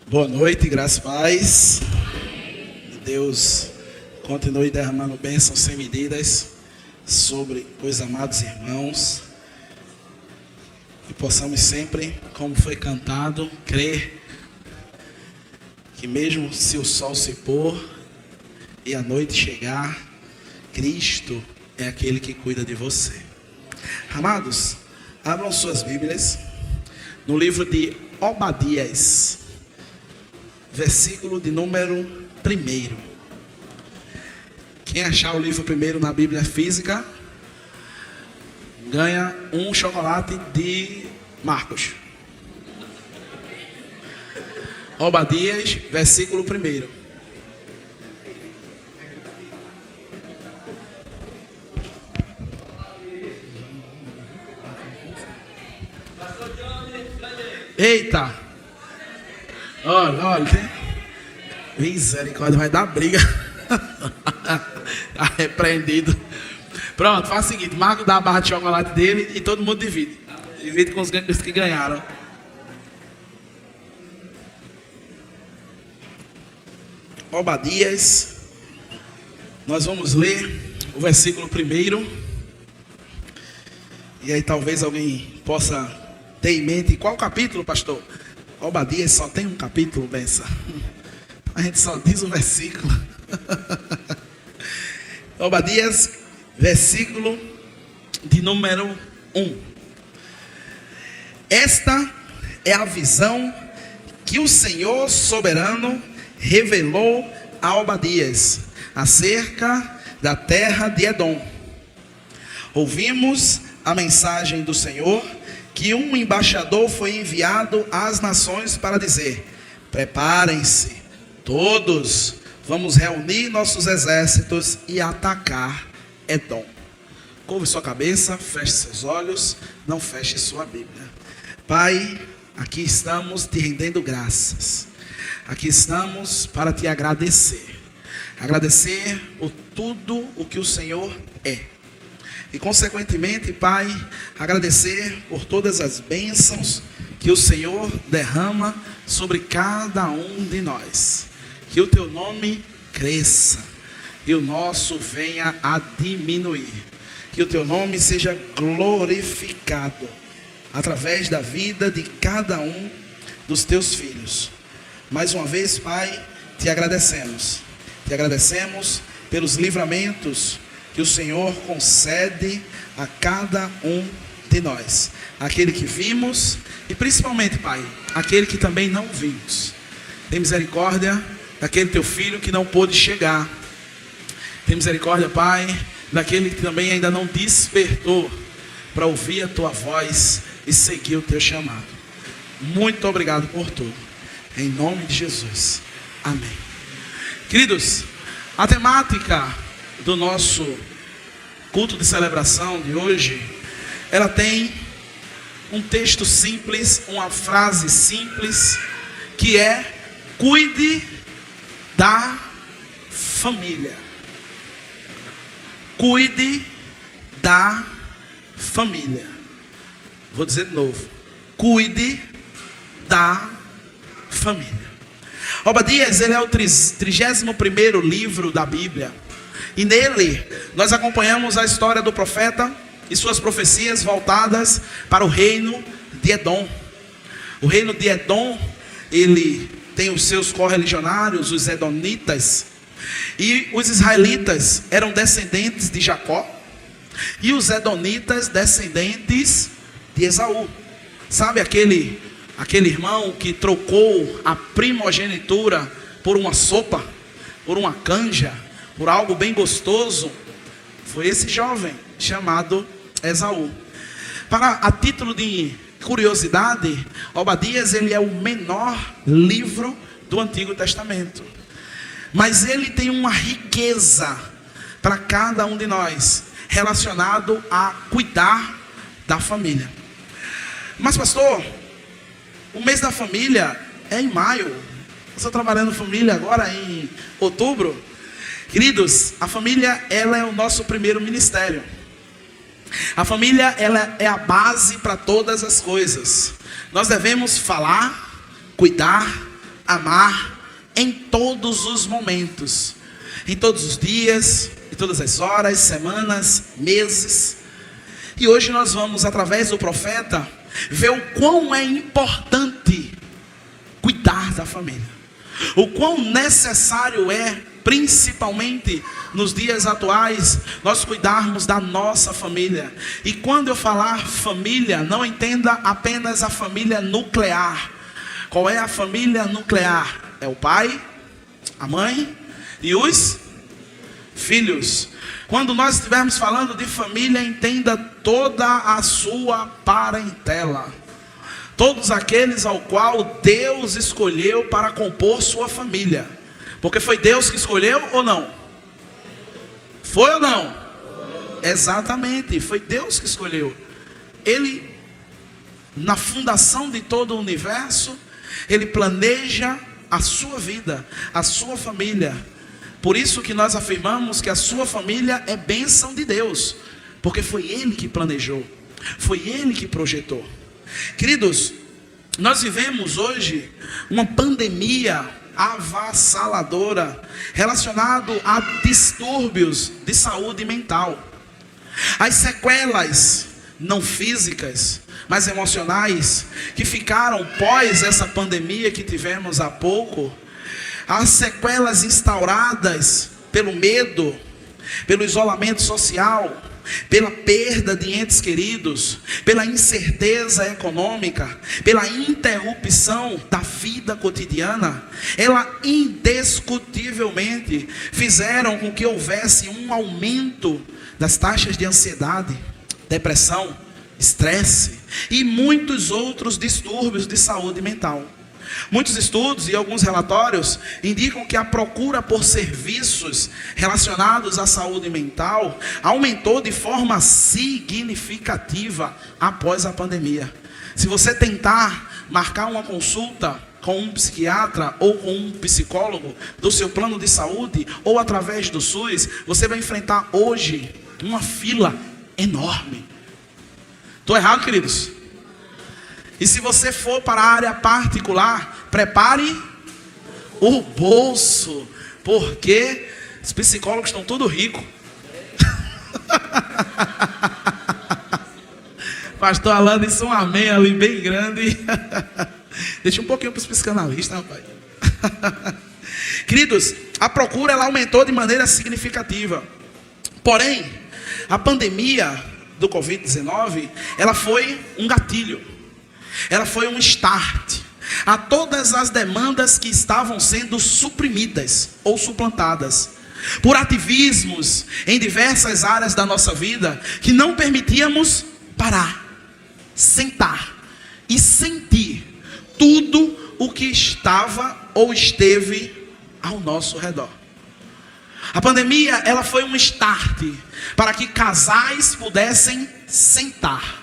Boa noite, graças e paz. Deus continue derramando bênçãos sem medidas sobre os amados irmãos. E possamos sempre, como foi cantado, crer que mesmo se o sol se pôr e a noite chegar, Cristo é aquele que cuida de você. Amados, abram suas Bíblias no livro de Obadias, versículo de número 1. Quem achar o livro primeiro na Bíblia física ganha um chocolate de Marcos. Obadias, versículo 1. Eita! Olha, tem... misericórdia, vai dar briga. Tá repreendido. Pronto, faz o seguinte: Marco dá a barra de chocolate dele e todo mundo divide. Divide com os que ganharam. Obadias, nós vamos ler o versículo 1. E aí talvez alguém possa ter em mente qual capítulo, pastor? Obadias só tem um capítulo, benção. A gente só diz o versículo. Obadias, versículo de número 1. Esta é a visão que o Senhor soberano revelou a Obadias acerca da terra de Edom. Ouvimos a mensagem do Senhor, que um embaixador foi enviado às nações para dizer: preparem-se todos, vamos reunir nossos exércitos e atacar Edom. Curve sua cabeça, feche seus olhos, não feche sua Bíblia. Pai, aqui estamos te rendendo graças. Aqui estamos para te agradecer. Agradecer por tudo o que o Senhor é. E consequentemente, Pai, agradecer por todas as bênçãos que o Senhor derrama sobre cada um de nós. Que o teu nome cresça e o nosso venha a diminuir. Que o teu nome seja glorificado através da vida de cada um dos teus filhos. Mais uma vez, Pai, te agradecemos. Te agradecemos pelos livramentos que o Senhor concede a cada um de nós. Aquele que vimos e principalmente, Pai, aquele que também não vimos. Tem misericórdia daquele teu filho que não pôde chegar. Tem misericórdia, Pai, daquele que também ainda não despertou para ouvir a tua voz e seguir o teu chamado. Muito obrigado por tudo. Em nome de Jesus. Amém. Queridos, a temática do nosso culto de celebração de hoje, ela tem um texto simples, uma frase simples, que é: cuide da família. Cuide da família. Vou dizer de novo: cuide da família. Obadias, ele é o 31º livro da Bíblia. E nele nós acompanhamos a história do profeta e suas profecias voltadas para o reino de Edom. O reino de Edom, ele tem os seus correligionários, os edonitas. E os israelitas eram descendentes de Jacó. e os edonitas, descendentes de Esaú. Sabe aquele irmão que trocou a primogenitura por uma sopa, por uma canja, por algo bem gostoso? Foi esse jovem chamado Esaú. A título de curiosidade, Obadias ele é o menor livro do Antigo Testamento, mas ele tem uma riqueza para cada um de nós, relacionado a cuidar da família. Mas pastor, o mês da família é em maio. Eu estou trabalhando família agora em outubro. Queridos, a família ela é o nosso primeiro ministério. A família ela é a base para todas as coisas. Nós devemos falar, cuidar, amar em todos os momentos, em todos os dias, em todas as horas, semanas, meses. E hoje nós vamos, através do profeta, ver o quão é importante cuidar da família, o quão necessário é, principalmente nos dias atuais, nós cuidarmos da nossa família. E quando eu falar família, não entenda apenas a família nuclear. Qual é a família nuclear? É o pai, a mãe e os filhos. Quando nós estivermos falando de família, entenda toda a sua parentela, todos aqueles ao qual Deus escolheu para compor sua família. Porque foi Deus que escolheu ou não? Foi ou não? Exatamente, foi Deus que escolheu. Ele, na fundação de todo o universo, Ele planeja a sua vida, a sua família. Por isso que nós afirmamos que a sua família é bênção de Deus, porque foi Ele que planejou, foi Ele que projetou. Queridos, nós vivemos hoje uma pandemia avassaladora relacionado a distúrbios de saúde mental. As sequelas não físicas, mas emocionais que ficaram pós essa pandemia que tivemos há pouco, as sequelas instauradas pelo medo, pelo isolamento social, pela perda de entes queridos, pela incerteza econômica, pela interrupção da vida cotidiana, ela indiscutivelmente fizeram com que houvesse um aumento das taxas de ansiedade, depressão, estresse e muitos outros distúrbios de saúde mental. Muitos estudos e alguns relatórios indicam que a procura por serviços relacionados à saúde mental aumentou de forma significativa após a pandemia. Se você tentar marcar uma consulta com um psiquiatra ou com um psicólogo do seu plano de saúde ou através do SUS, você vai enfrentar hoje uma fila enorme. Estou errado, queridos? E se você for para a área particular, prepare o bolso, porque os psicólogos estão todos ricos. Pastor Alan disse um amém ali bem grande. Deixa um pouquinho para os psicanalistas, rapaz. Queridos, a procura ela aumentou de maneira significativa. Porém, a pandemia do Covid-19, ela foi um gatilho. Ela foi um start a todas as demandas que estavam sendo suprimidas ou suplantadas por ativismos em diversas áreas da nossa vida que não permitíamos parar, sentar e sentir tudo o que estava ou esteve ao nosso redor. A pandemia, ela foi um start para que casais pudessem sentar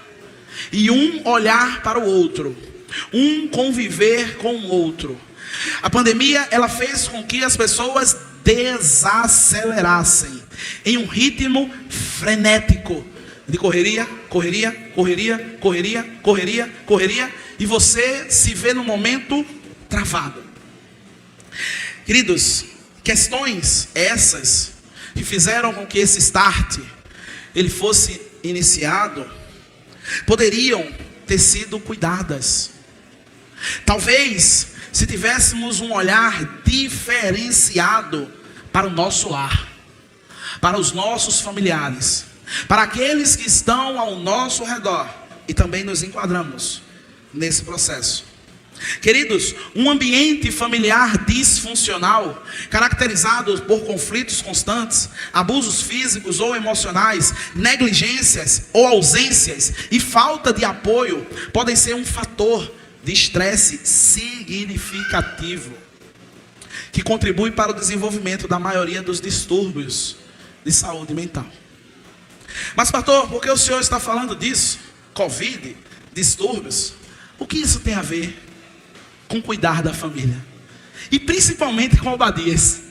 e um olhar para o outro, um conviver com o outro. A pandemia, ela fez com que as pessoas desacelerassem em um ritmo frenético de correria, e você se vê no momento travado. Queridos, questões essas que fizeram com que esse start ele fosse iniciado poderiam ter sido cuidadas. Talvez se tivéssemos um olhar diferenciado para o nosso lar, para os nossos familiares, para aqueles que estão ao nosso redor, e também nos enquadramos nesse processo. Queridos, um ambiente familiar disfuncional, caracterizado por conflitos constantes, abusos físicos ou emocionais, negligências ou ausências e falta de apoio, podem ser um fator de estresse significativo, que contribui para o desenvolvimento da maioria dos distúrbios de saúde mental. Mas pastor, por que o senhor está falando disso? Covid, distúrbios, o que isso tem a ver com cuidar da família? E principalmente com Obadias.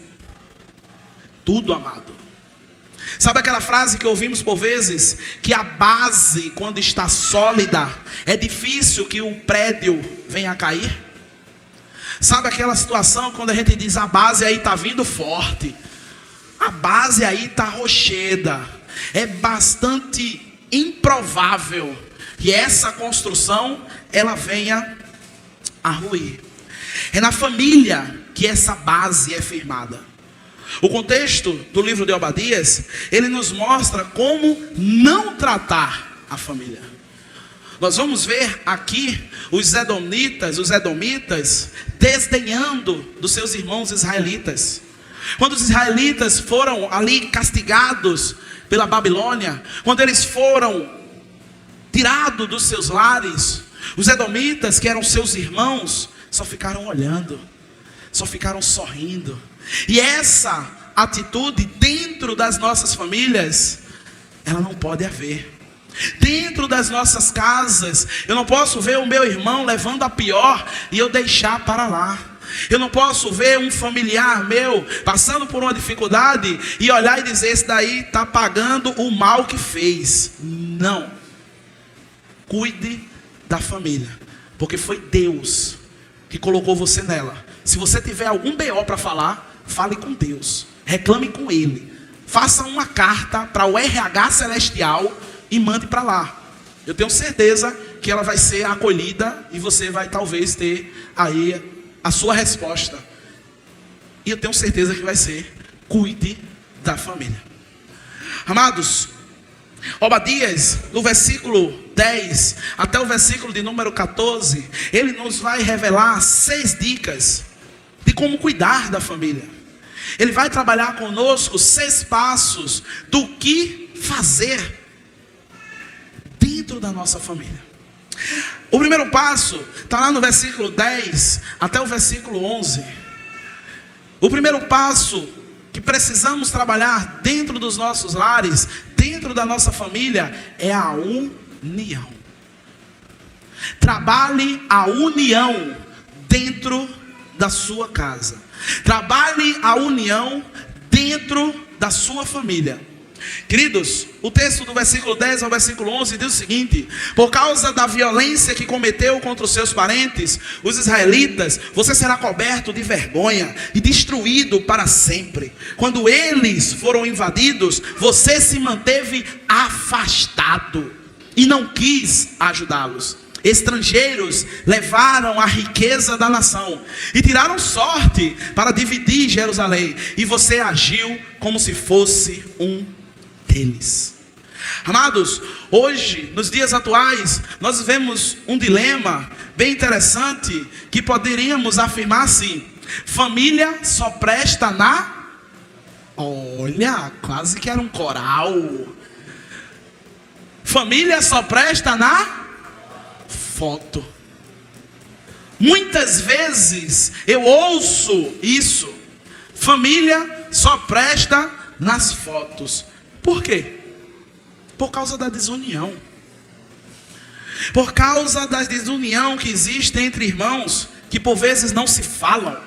Tudo, amado. Sabe aquela frase que ouvimos por vezes? Que a base, quando está sólida, é difícil que o prédio venha a cair. Sabe aquela situação quando a gente diz: a base aí está vindo forte, a base aí está rocheda. É bastante improvável que essa construção ela venha a ruir. É na família que essa base é firmada. O contexto do livro de Obadias, ele nos mostra como não tratar a família. Nós vamos ver aqui os edomitas desdenhando dos seus irmãos israelitas. Quando os israelitas foram ali castigados pela Babilônia, quando eles foram tirados dos seus lares, os edomitas, que eram seus irmãos, só ficaram olhando, só ficaram sorrindo. E essa atitude dentro das nossas famílias, ela não pode haver. Dentro das nossas casas, eu não posso ver o meu irmão levando a pior e eu deixar para lá. Eu não posso ver um familiar meu passando por uma dificuldade e olhar e dizer: esse daí está pagando o mal que fez. Não. Cuide da família, porque foi Deus que colocou você nela. Se você tiver algum BO para falar, fale com Deus, reclame com Ele, faça uma carta para o RH celestial e mande para lá. Eu tenho certeza que ela vai ser acolhida e você vai talvez ter aí a sua resposta. E eu tenho certeza que vai ser: cuide da família. Amados, Obadias, do versículo 10 até o versículo de número 14, ele nos vai revelar 6 dicas de como cuidar da família. Ele vai trabalhar conosco 6 passos do que fazer dentro da nossa família. O primeiro passo está lá no versículo 10 até o versículo 11. O primeiro passo que precisamos trabalhar dentro dos nossos lares, dentro da nossa família, é a união. Trabalhe a união dentro da sua casa. Trabalhe a união dentro da sua família. Queridos, o texto do versículo 10 ao versículo 11 diz o seguinte: por causa da violência que cometeu contra os seus parentes, os israelitas, você será coberto de vergonha e destruído para sempre. Quando eles foram invadidos, você se manteve afastado e não quis ajudá-los. Estrangeiros levaram a riqueza da nação e tiraram sorte para dividir Jerusalém, e você agiu como se fosse um deles. Amados, hoje, nos dias atuais, nós vemos um dilema bem interessante, que poderíamos afirmar assim: família só presta na... Olha, quase que era um coral. Família só presta na foto. Muitas vezes eu ouço isso: família só presta nas fotos. Por quê? Por causa da desunião. Por causa da desunião que existe entre irmãos que por vezes não se falam.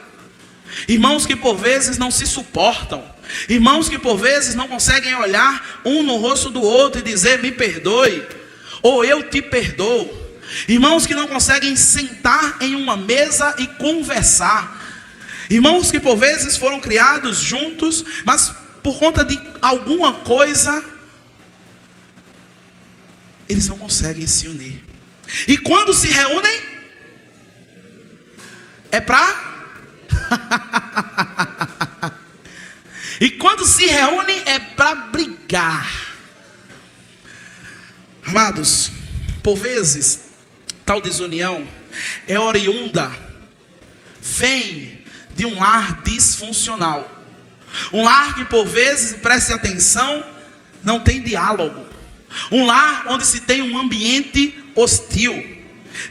Irmãos que por vezes não se suportam. Irmãos que por vezes não conseguem olhar um no rosto do outro e dizer: me perdoe, ou eu te perdoo. Irmãos que não conseguem sentar em uma mesa e conversar. Irmãos que por vezes foram criados juntos, mas por conta de alguma coisa eles não conseguem se unir. E quando se reúnem, é para... E quando se reúnem é para brigar. Amados, por vezes, tal desunião é oriunda, vem de um lar disfuncional. Um lar que por vezes, preste atenção, não tem diálogo. Um lar onde se tem um ambiente hostil.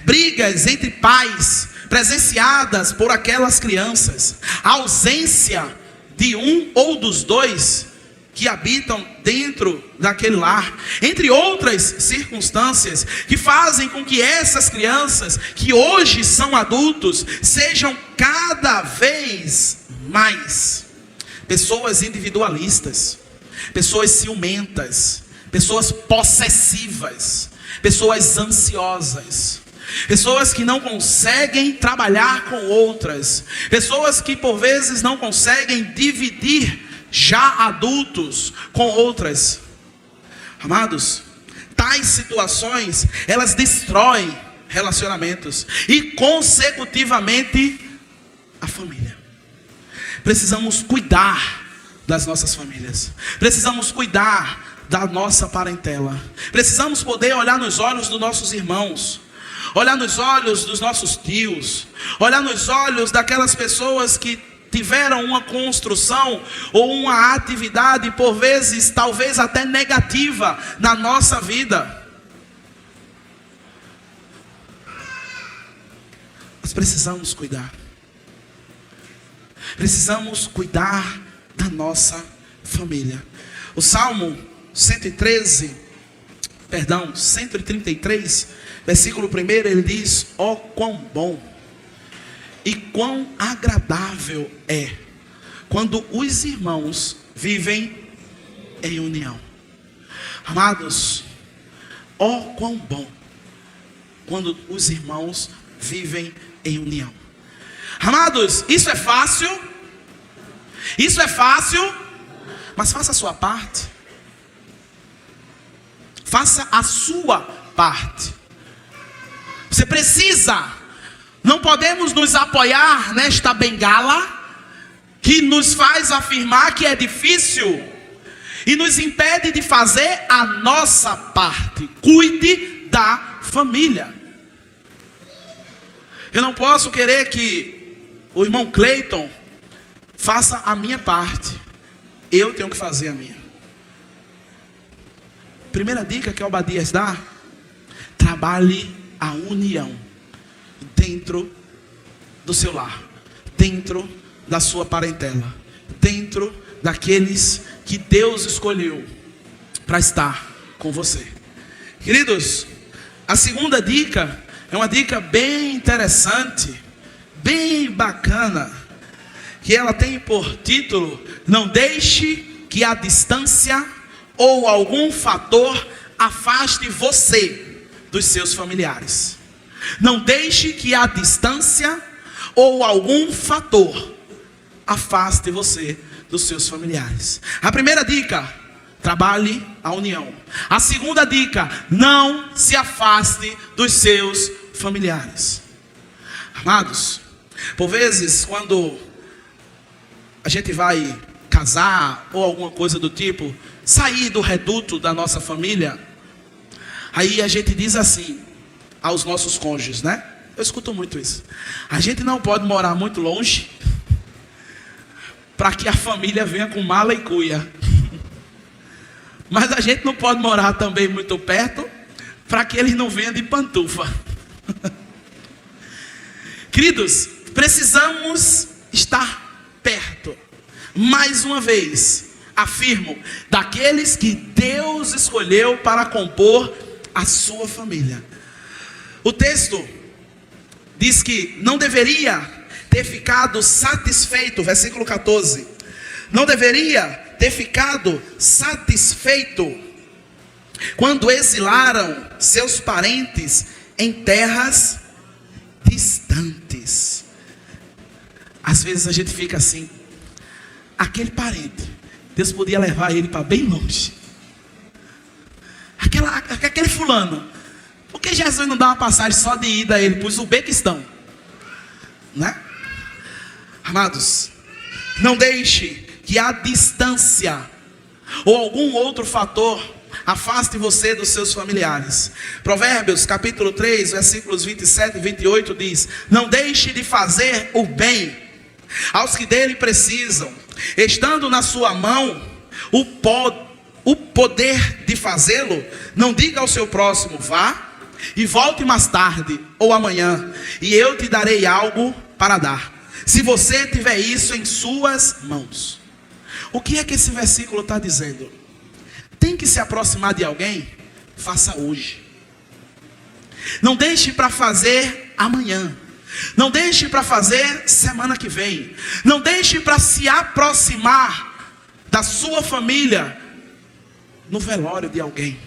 Brigas entre pais presenciadas por aquelas crianças. A ausência de um ou dos dois que habitam dentro daquele lar, entre outras circunstâncias que fazem com que essas crianças, que hoje são adultos, sejam cada vez mais pessoas individualistas, pessoas ciumentas, pessoas possessivas, pessoas ansiosas, pessoas que não conseguem trabalhar com outras, pessoas que por vezes não conseguem dividir já adultos com outras. Amados, tais situações, elas destroem relacionamentos e consecutivamente a família. Precisamos cuidar das nossas famílias, precisamos cuidar da nossa parentela, precisamos poder olhar nos olhos dos nossos irmãos, olhar nos olhos dos nossos tios, olhar nos olhos daquelas pessoas que tiveram uma construção ou uma atividade, por vezes, talvez até negativa na nossa vida. Nós precisamos cuidar. Precisamos cuidar da nossa família. O Salmo 133, versículo 1, ele diz: ó, quão bom e quão agradável é quando os irmãos vivem em união. Amados, ó, quão bom quando os irmãos vivem em união. Amados, isso é fácil? Isso é fácil? Mas faça a sua parte. Faça a sua parte. Você precisa. Não podemos nos apoiar nesta bengala que nos faz afirmar que é difícil e nos impede de fazer a nossa parte. Cuide da família. Eu não posso querer que o irmão Cleiton faça a minha parte. Eu tenho que fazer a minha. Primeira dica que Obadias dá: trabalhe a união dentro do seu lar, dentro da sua parentela, dentro daqueles que Deus escolheu para estar com você. Queridos, a segunda dica é uma dica bem interessante, bem bacana, que ela tem por título: não deixe que a distância ou algum fator afaste você dos seus familiares. Não deixe que a distância ou algum fator afaste você dos seus familiares. A primeira dica: trabalhe a união. A segunda dica: não se afaste dos seus familiares. Amados, por vezes quando a gente vai casar ou alguma coisa do tipo, sair do reduto da nossa família, aí a gente diz assim aos nossos cônjuges, né? Eu escuto muito isso: a gente não pode morar muito longe para que a família venha com mala e cuia. Mas a gente não pode morar também muito perto para que eles não venham de pantufa. Queridos, precisamos estar perto. Mais uma vez, afirmo, daqueles que Deus escolheu para compor a sua família. O texto diz que não deveria ter ficado satisfeito, versículo 14, não deveria ter ficado satisfeito quando exilaram seus parentes em terras distantes. Às vezes a gente fica assim: aquele parente, Deus podia levar ele para bem longe. Aquele fulano, por que Jesus não dá uma passagem só de ida a ele para o Uzbequistão? Né? Amados, não deixe que a distância ou algum outro fator afaste você dos seus familiares. Provérbios capítulo 3, versículos 27 e 28 diz: não deixe de fazer o bem aos que dele precisam, estando na sua mão o poder de fazê-lo. Não diga ao seu próximo: vá e volte mais tarde ou amanhã, e eu te darei algo para dar, se você tiver isso em suas mãos. O que é que esse versículo está dizendo? Tem que se aproximar de alguém? Faça hoje. Não deixe para fazer amanhã. Não deixe para fazer semana que vem. Não deixe para se aproximar da sua família no velório de alguém.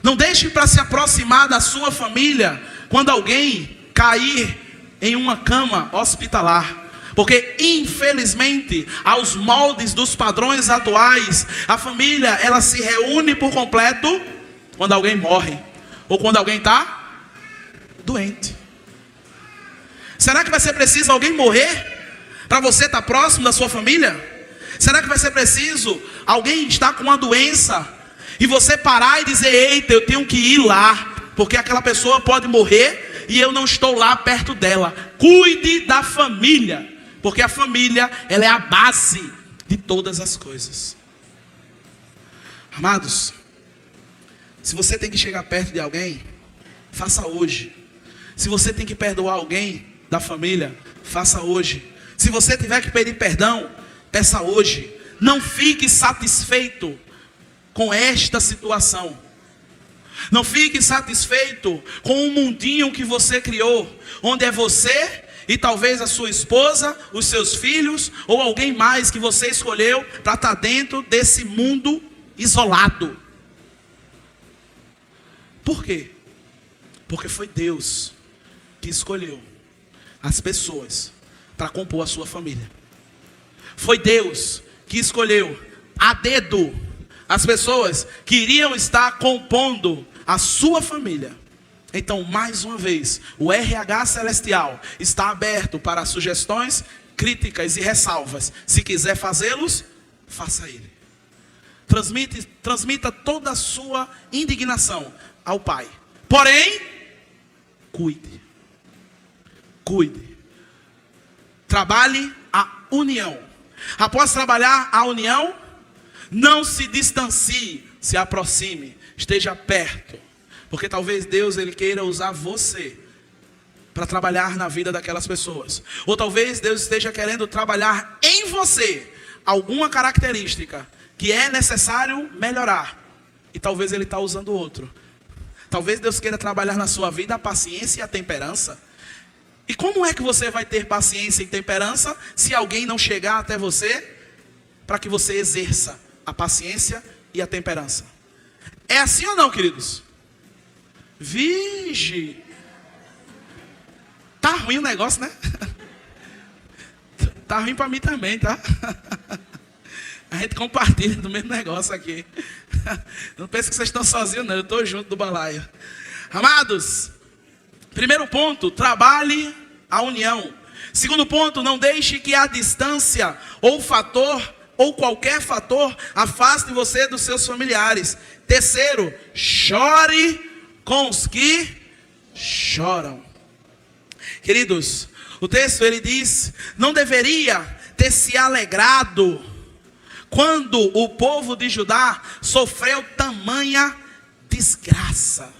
Não deixe para se aproximar da sua família quando alguém cair em uma cama hospitalar. Porque infelizmente, aos moldes dos padrões atuais, a família ela se reúne por completo quando alguém morre ou quando alguém está doente. Será que vai ser preciso alguém morrer para você estar próximo da sua família? Será que vai ser preciso alguém estar com uma doença e você parar e dizer: eita, eu tenho que ir lá, porque aquela pessoa pode morrer e eu não estou lá perto dela? Cuide da família, porque a família ela é a base de todas as coisas. Amados, se você tem que chegar perto de alguém, faça hoje. Se você tem que perdoar alguém da família, faça hoje. Se você tiver que pedir perdão, peça hoje. Não fique satisfeito com esta situação. Não fique satisfeito com o mundinho que você criou, onde é você e talvez a sua esposa, os seus filhos ou alguém mais que você escolheu para estar dentro desse mundo isolado. Por quê? Porque foi Deus que escolheu as pessoas para compor a sua família. Foi Deus que escolheu a dedo as pessoas que iriam estar compondo a sua família. Então, mais uma vez, o RH Celestial está aberto para sugestões, críticas e ressalvas. Se quiser fazê-los, faça ele. Transmita toda a sua indignação ao Pai. Porém, cuide. Trabalhe a união. Após trabalhar a união, não se distancie, se aproxime, esteja perto. Porque talvez Deus ele queira usar você para trabalhar na vida daquelas pessoas. Ou talvez Deus esteja querendo trabalhar em você alguma característica que é necessário melhorar. E talvez Ele está usando outro. Talvez Deus queira trabalhar na sua vida a paciência e a temperança. E como é que você vai ter paciência e temperança se alguém não chegar até você para que você exerça a paciência e a temperança? É assim ou não, queridos? Vige. Tá ruim o negócio, né? Tá ruim para mim também, tá? A gente compartilha do mesmo negócio aqui. Não pense que vocês estão sozinhos, não. Eu estou junto do balaio. Amados, primeiro ponto, trabalhe a união. Segundo ponto, não deixe que a distância ou fator ou qualquer fator afaste você dos seus familiares. Terceiro, chore com os que choram. Queridos, o texto ele diz: não deveria ter se alegrado quando o povo de Judá sofreu tamanha desgraça.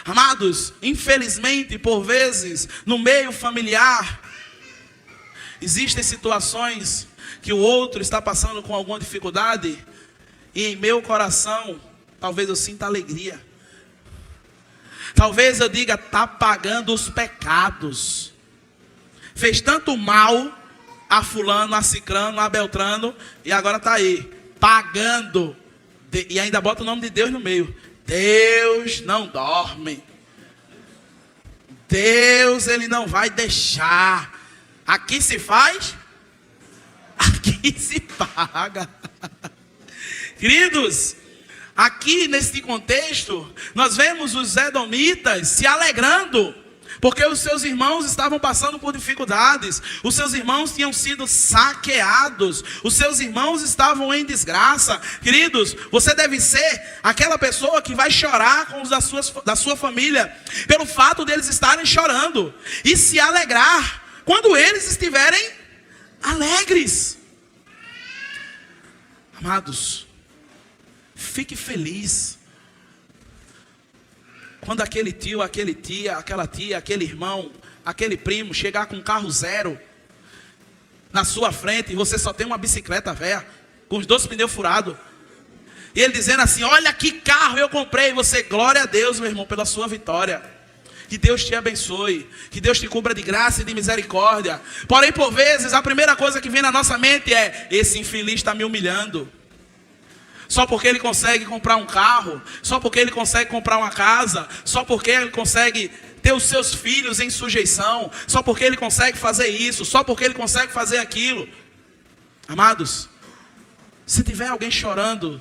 Amados, infelizmente, por vezes, no meio familiar, existem situações que o outro está passando com alguma dificuldade, e em meu coração, talvez eu sinta alegria. Talvez eu diga: está pagando os pecados. Fez tanto mal a fulano, a cicrano, a beltrano, e agora está aí, pagando. E ainda bota o nome de Deus no meio. Deus não dorme. Deus, Ele não vai deixar. Aqui se faz, aqui se paga. Queridos, aqui neste contexto, nós vemos os edomitas se alegrando Porque os seus irmãos estavam passando por dificuldades, os seus irmãos tinham sido saqueados, os seus irmãos estavam em desgraça. Queridos, você deve ser aquela pessoa que vai chorar com os da sua família, pelo fato deles estarem chorando, e se alegrar quando eles estiverem alegres. Amados, fique feliz quando aquele tio, aquele tia, aquela tia, aquele irmão, aquele primo chegar com um carro zero na sua frente e você só tem uma bicicleta velha com os 2 pneus furados, e ele dizendo assim: olha que carro eu comprei. E você: glória a Deus, meu irmão, pela sua vitória. Que Deus te abençoe, que Deus te cubra de graça e de misericórdia. Porém, por vezes, a primeira coisa que vem na nossa mente é: esse infeliz está me humilhando. Só porque ele consegue comprar um carro, só porque ele consegue comprar uma casa, só porque ele consegue ter os seus filhos em sujeição, só porque ele consegue fazer isso, só porque ele consegue fazer aquilo. Amados, se tiver alguém chorando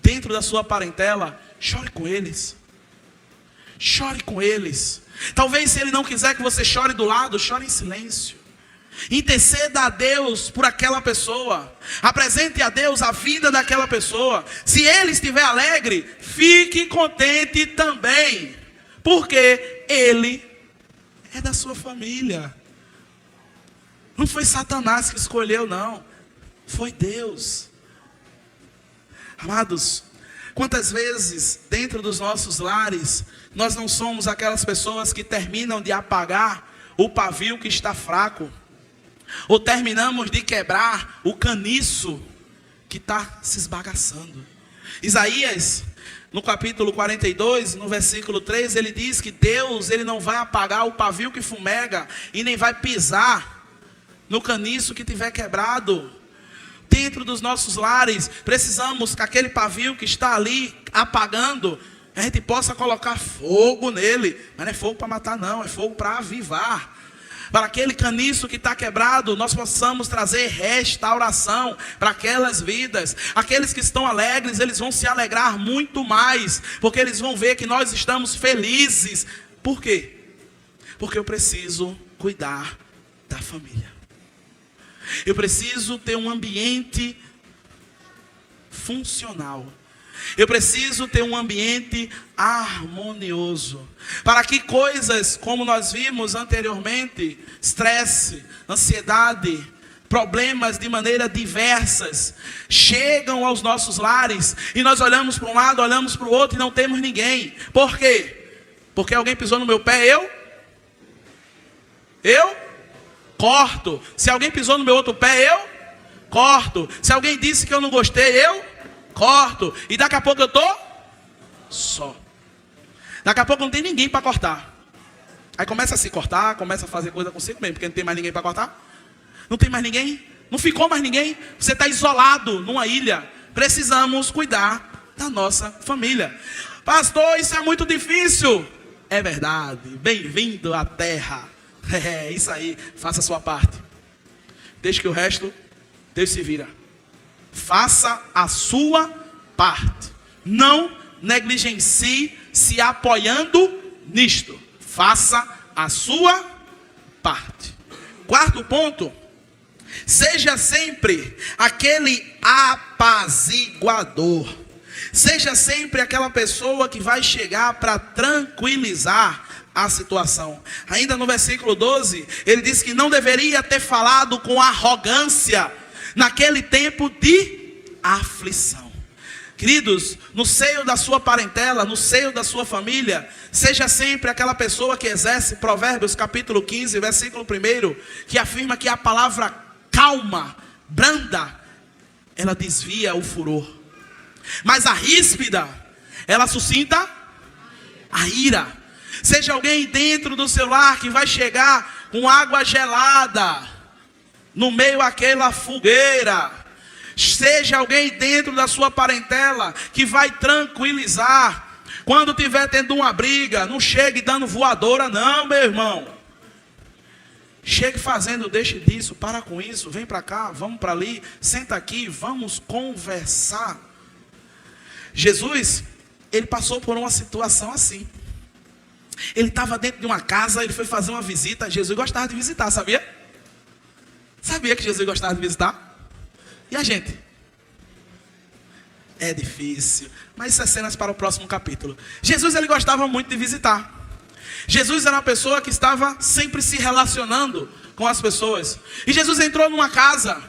dentro da sua parentela, chore com eles. Chore com eles. Talvez, se ele não quiser que você chore do lado, chore em silêncio. Interceda a Deus por aquela pessoa. Apresente a Deus a vida daquela pessoa. Se ele estiver alegre, fique contente também, porque ele é da sua família. Não foi Satanás que escolheu, não. Foi Deus. Amados, quantas vezes dentro dos nossos lares nós não somos aquelas pessoas que terminam de apagar o pavio que está fraco, ou terminamos de quebrar o caniço que está se esbagaçando. Isaías, no capítulo 42, no versículo 3, ele diz que Deus, ele não vai apagar o pavio que fumega, e nem vai pisar no caniço que tiver quebrado. Dentro dos nossos lares, precisamos que aquele pavio que está ali apagando, a gente possa colocar fogo nele. Mas não é fogo para matar, não, é fogo para avivar. Para aquele caniço que está quebrado, nós possamos trazer restauração para aquelas vidas. Aqueles que estão alegres, eles vão se alegrar muito mais, porque eles vão ver que nós estamos felizes. Por quê? Porque eu preciso cuidar da família. Eu preciso ter um ambiente funcional. Eu preciso ter um ambiente harmonioso, para que coisas como nós vimos anteriormente, estresse, ansiedade, problemas de maneira diversas, chegam aos nossos lares, e nós olhamos para um lado, olhamos para o outro e não temos ninguém. Por quê? Porque alguém pisou no meu pé, eu corto. Se alguém pisou no meu outro pé, eu corto. Se alguém disse que eu não gostei, eu corto. E daqui a pouco eu estou só. Daqui a pouco não tem ninguém para cortar. Aí começa a se cortar, começa a fazer coisa consigo mesmo, porque não tem mais ninguém para cortar. Não tem mais ninguém, não ficou mais ninguém. Você está isolado numa ilha. Precisamos cuidar da nossa família. Pastor, isso é muito difícil. É verdade. Bem-vindo à terra. É isso aí, faça a sua parte. Deixe que o resto, Deus se vira. Faça a sua parte. Não negligencie se apoiando nisto. Faça a sua parte. Quarto ponto: seja sempre aquele apaziguador. Seja sempre aquela pessoa que vai chegar para tranquilizar a situação. Ainda no versículo 12, ele diz que não deveria ter falado com arrogância naquele tempo de aflição. Queridos, no seio da sua parentela, no seio da sua família, seja sempre aquela pessoa que exerce Provérbios capítulo 15, versículo 1, que afirma que a palavra calma, branda, ela desvia o furor, mas a ríspida, ela suscita a ira. Seja alguém dentro do seu lar que vai chegar com água gelada no meio daquela fogueira. Seja alguém dentro da sua parentela que vai tranquilizar. Quando tiver tendo uma briga, não chegue dando voadora não, meu irmão. Chegue fazendo: deixe disso, para com isso, vem para cá, vamos para ali, senta aqui, vamos conversar. Jesus, ele passou por uma situação assim. Ele estava dentro de uma casa, ele foi fazer uma visita. Jesus gostava de visitar, sabia? Sabia que Jesus gostava de visitar? E a gente? É difícil, mas isso é cenas para o próximo capítulo. Jesus, ele gostava muito de visitar. Jesus era uma pessoa que estava sempre se relacionando com as pessoas. E Jesus entrou numa casa,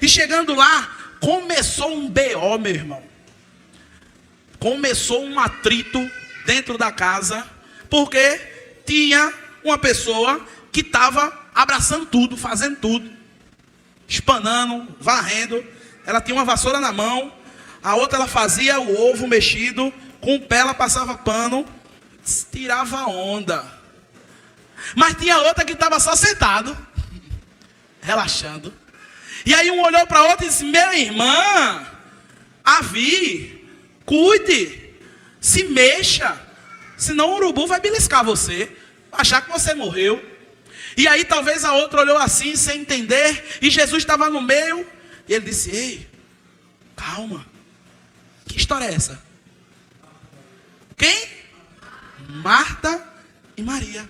e chegando lá, começou um BO, meu irmão. Começou um atrito dentro da casa, porque tinha uma pessoa que estava abraçando tudo, fazendo tudo, espanando, varrendo. Ela tinha uma vassoura na mão, a outra ela fazia o ovo mexido, com o pé ela passava pano, tirava onda. Mas tinha outra que estava só sentado, relaxando. E aí um olhou para a outra e disse: minha irmã, Avi, cuide, se mexa, senão o urubu vai beliscar você, achar que você morreu. E aí talvez a outra olhou assim, sem entender, e Jesus estava no meio, e ele disse: ei, calma, que história é essa? Quem? Marta e Maria.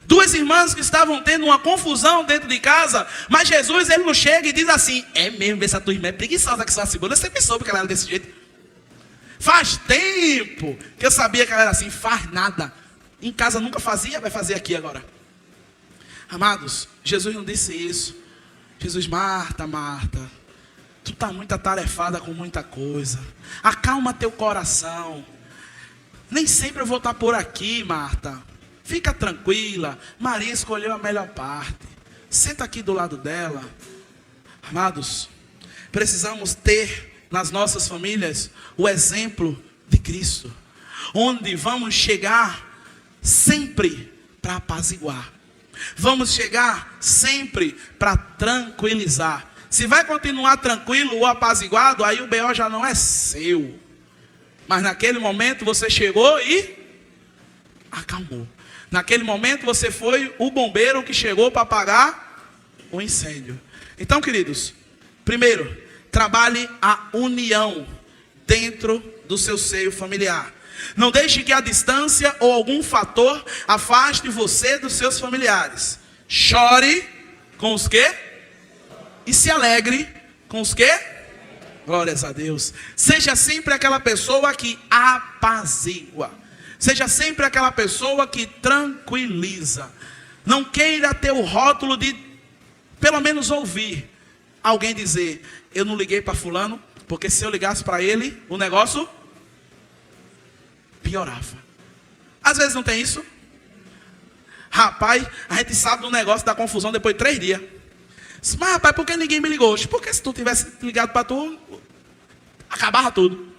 Duas irmãs que estavam tendo uma confusão dentro de casa, mas Jesus, ele não chega e diz assim: é mesmo, essa tua irmã é preguiçosa que só a segunda. Eu sempre soube que ela era desse jeito. Faz tempo que eu sabia que ela era assim. Faz nada. Em casa nunca fazia, vai fazer aqui agora. Amados, Jesus não disse isso. Jesus: Marta, Marta, tu está muito atarefada com muita coisa. Acalma teu coração. Nem sempre eu vou estar por aqui, Marta. Fica tranquila. Maria escolheu a melhor parte. Senta aqui do lado dela. Amados, precisamos ter nas nossas famílias o exemplo de Cristo, onde vamos chegar sempre para apaziguar. Vamos chegar sempre para tranquilizar. Se vai continuar tranquilo ou apaziguado, aí o BO já não é seu. Mas naquele momento você chegou e acalmou. Naquele momento você foi o bombeiro que chegou para apagar o incêndio. Então, queridos, primeiro, trabalhe a união dentro do seu seio familiar. Não deixe que a distância ou algum fator afaste você dos seus familiares. Chore com os que? E se alegre com os que? Glórias a Deus. Seja sempre aquela pessoa que apazigua. Seja sempre aquela pessoa que tranquiliza. Não queira ter o rótulo de, pelo menos, ouvir alguém dizer: eu não liguei para fulano, porque se eu ligasse para ele, o negócio piorava. Às vezes não tem isso. Rapaz, a gente sabe do negócio da confusão depois de 3 dias. Mas rapaz, por que ninguém me ligou? Porque se tu tivesse ligado para tu, acabava tudo.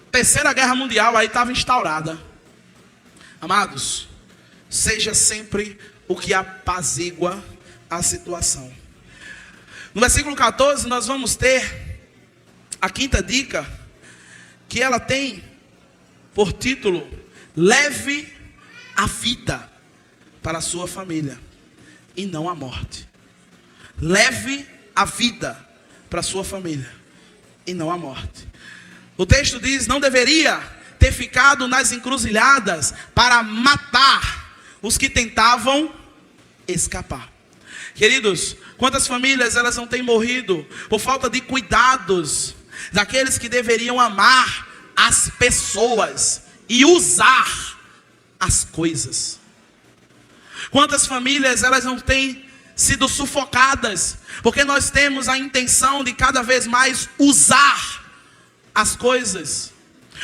Terceira Guerra Mundial aí estava instaurada. Amados, seja sempre o que apazigua a situação. No versículo 14 nós vamos ter a quinta dica, que ela tem por título: leve a vida para a sua família e não a morte. Leve a vida para a sua família e não a morte. O texto diz: não deveria ter ficado nas encruzilhadas para matar os que tentavam escapar. Queridos, quantas famílias elas não têm morrido por falta de cuidados daqueles que deveriam amar as pessoas e usar as coisas. Quantas famílias elas não têm sido sufocadas porque nós temos a intenção de cada vez mais usar as coisas,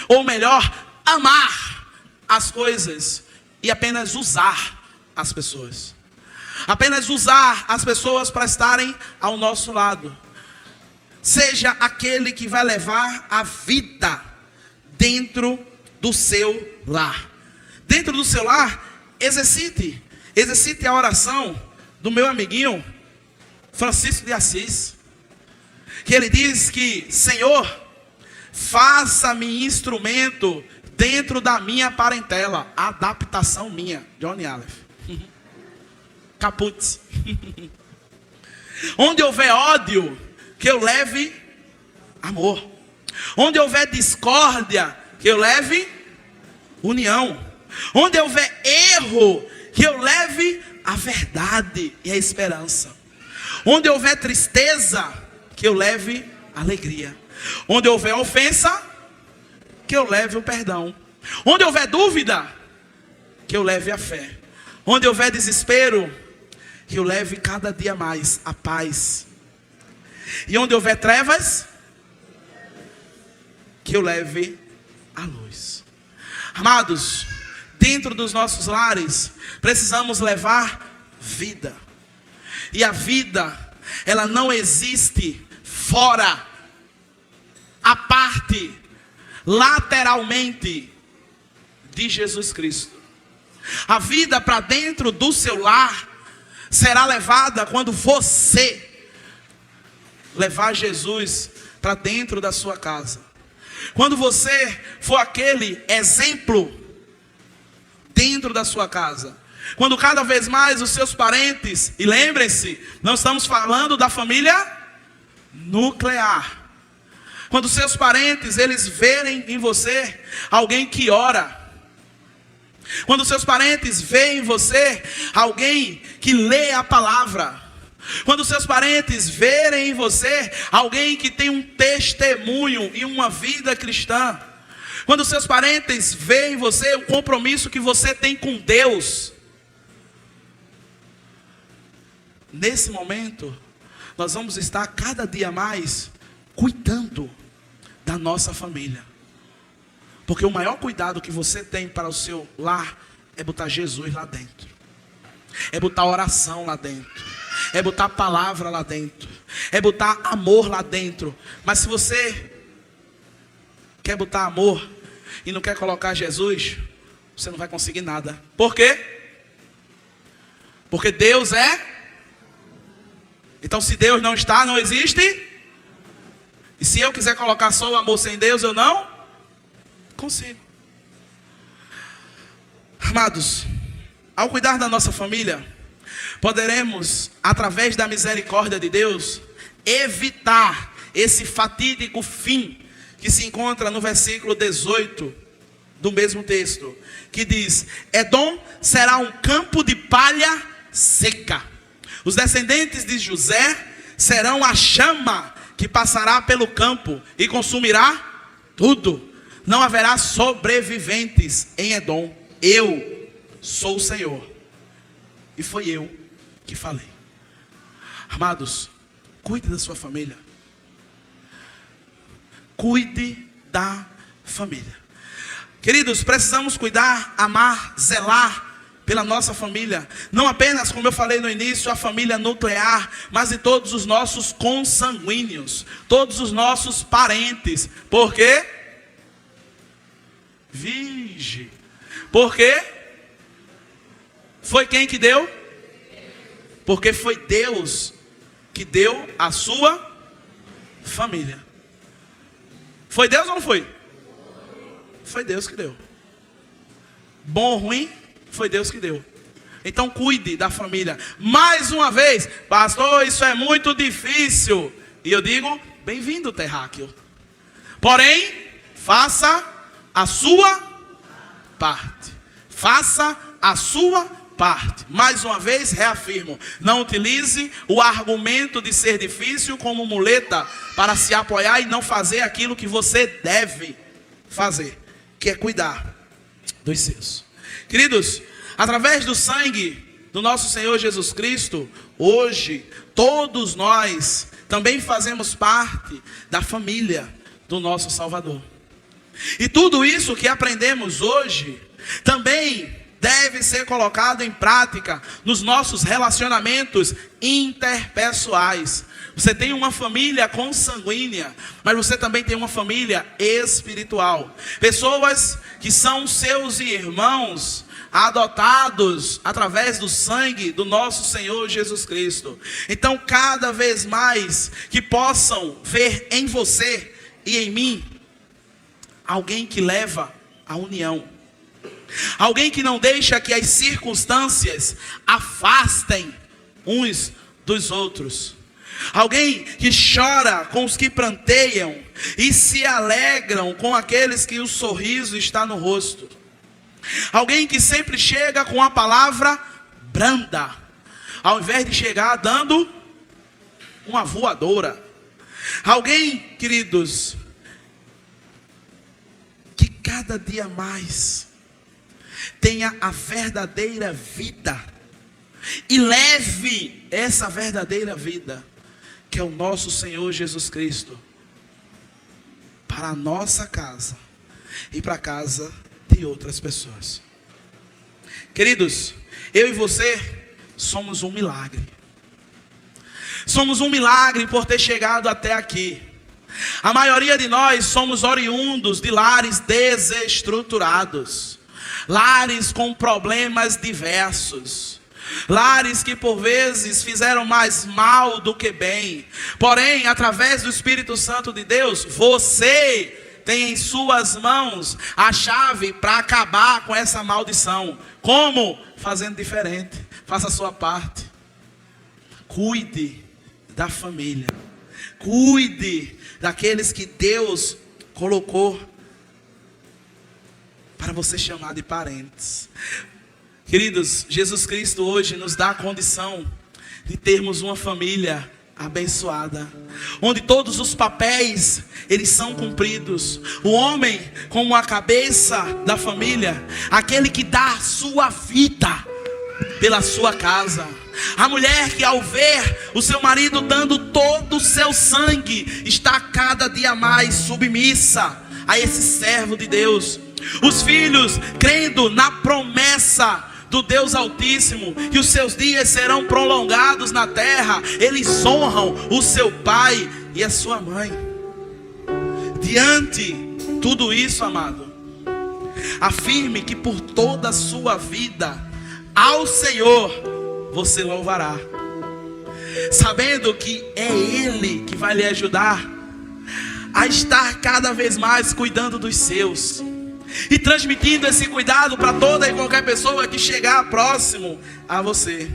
ou melhor, amar as coisas e apenas usar as pessoas. Apenas usar as pessoas para estarem ao nosso lado. Seja aquele que vai levar a vida dentro do seu lar. Dentro do seu lar, exercite a oração do meu amiguinho Francisco de Assis, que ele diz que: Senhor, faça-me instrumento dentro da minha parentela. Adaptação minha, Johnny Aleph. Caput. Onde houver ódio, que eu leve amor. Onde houver discórdia, que eu leve união. Onde houver erro, que eu leve a verdade e a esperança. Onde houver tristeza, que eu leve alegria. Onde houver ofensa, que eu leve o perdão. Onde houver dúvida, que eu leve a fé. Onde houver desespero, que eu leve cada dia mais a paz. E onde houver trevas, que eu leve a luz. Amados, dentro dos nossos lares, precisamos levar vida. E a vida, ela não existe fora, à parte, lateralmente de Jesus Cristo. A vida para dentro do seu lar será levada quando você levar Jesus para dentro da sua casa. Quando você for aquele exemplo dentro da sua casa. Quando cada vez mais os seus parentes, e lembrem-se, não estamos falando da família nuclear. Quando os seus parentes, eles verem em você alguém que ora. Quando os seus parentes veem em você alguém que lê a palavra. Quando os seus parentes verem em você alguém que tem um testemunho e uma vida cristã. Quando os seus parentes veem em você o compromisso que você tem com Deus. Nesse momento, nós vamos estar cada dia mais cuidando da nossa família. Porque o maior cuidado que você tem para o seu lar é botar Jesus lá dentro. É botar oração lá dentro. É botar palavra lá dentro. É botar amor lá dentro. Mas se você quer botar amor e não quer colocar Jesus, você não vai conseguir nada. Por quê? Porque Deus é. Então se Deus não está, não existe. E se eu quiser colocar só o amor sem Deus, eu não consigo. Amados, ao cuidar da nossa família, poderemos, através da misericórdia de Deus, evitar esse fatídico fim que se encontra no versículo 18 do mesmo texto, que diz: Edom será um campo de palha seca. Os descendentes de José serão a chama que passará pelo campo e consumirá tudo. Não haverá sobreviventes em Edom. Eu sou o Senhor. E foi eu que falei. Amados, cuide da sua família. Cuide da família. Queridos, precisamos cuidar, amar, zelar pela nossa família. Não apenas, como eu falei no início, a família nuclear, mas de todos os nossos consanguíneos, todos os nossos parentes. Por quê? Vige. Por quê? Foi quem que deu? Porque foi Deus que deu a sua família. Foi Deus ou não foi? Foi Deus que deu. Bom ou ruim, foi Deus que deu. Então cuide da família. Mais uma vez, pastor, isso é muito difícil. E eu digo, bem-vindo, terráqueo. Porém, faça a sua parte. Faça a sua parte. Mais uma vez, reafirmo, não utilize o argumento de ser difícil como muleta para se apoiar e não fazer aquilo que você deve fazer, que é cuidar dos seus. Queridos, através do sangue do nosso Senhor Jesus Cristo, hoje, todos nós também fazemos parte da família do nosso Salvador. E tudo isso que aprendemos hoje, também deve ser colocado em prática nos nossos relacionamentos interpessoais. Você tem uma família consanguínea, mas você também tem uma família espiritual. Pessoas que são seus irmãos, adotados através do sangue do nosso Senhor Jesus Cristo. Então, cada vez mais que possam ver em você e em mim alguém que leva a união, alguém que não deixa que as circunstâncias afastem uns dos outros, alguém que chora com os que pranteiam e se alegram com aqueles que o sorriso está no rosto. Alguém que sempre chega com a palavra branda, ao invés de chegar dando uma voadora. Alguém, queridos, que cada dia mais tenha a verdadeira vida e leve essa verdadeira vida, que é o nosso Senhor Jesus Cristo, para a nossa casa e para a casa de outras pessoas. Queridos, eu e você somos um milagre. Somos um milagre por ter chegado até aqui. A maioria de nós somos oriundos de lares desestruturados, lares com problemas diversos, lares que por vezes fizeram mais mal do que bem. Porém, através do Espírito Santo de Deus, você tem em suas mãos a chave para acabar com essa maldição. Como? Fazendo diferente. Faça a sua parte. Cuide da família. Cuide daqueles que Deus colocou para você chamar de parentes. Queridos, Jesus Cristo hoje nos dá a condição de termos uma família abençoada, onde todos os papéis eles são cumpridos. O homem como a cabeça da família, aquele que dá a sua vida pela sua casa. A mulher que ao ver o seu marido dando todo o seu sangue, está cada dia mais submissa a esse servo de Deus. Os filhos crendo na promessa do Deus Altíssimo, que os seus dias serão prolongados na terra, eles honram o seu pai e a sua mãe. Diante de tudo isso, amado, afirme que por toda a sua vida ao Senhor você louvará, sabendo que é Ele que vai lhe ajudar a estar cada vez mais cuidando dos seus e transmitindo esse cuidado para toda e qualquer pessoa que chegar próximo a você.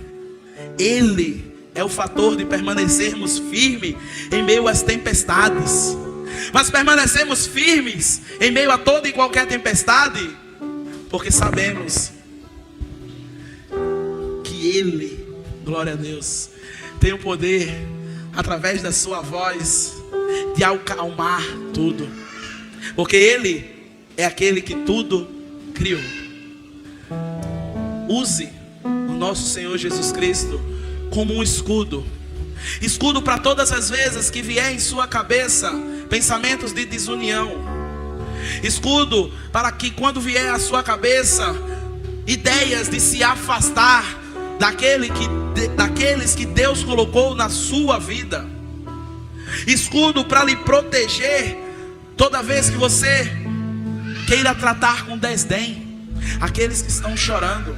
Ele é o fator de permanecermos firmes em meio às tempestades. Mas permanecemos firmes em meio a toda e qualquer tempestade, porque sabemos que Ele, glória a Deus, tem o poder, através da sua voz, de acalmar tudo. Porque Ele é aquele que tudo criou. Use o nosso Senhor Jesus Cristo como um escudo. Escudo para todas as vezes que vier em sua cabeça pensamentos de desunião. Escudo para que quando vier à sua cabeça ideias de se afastar daqueles que Deus colocou na sua vida. Escudo para lhe proteger toda vez que você queira tratar com desdém aqueles que estão chorando.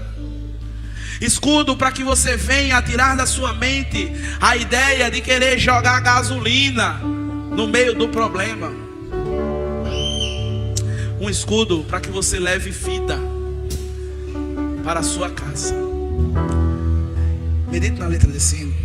Escudo para que você venha a tirar da sua mente a ideia de querer jogar gasolina no meio do problema. Um escudo para que você leve vida para a sua casa. Medite na letra desse hino.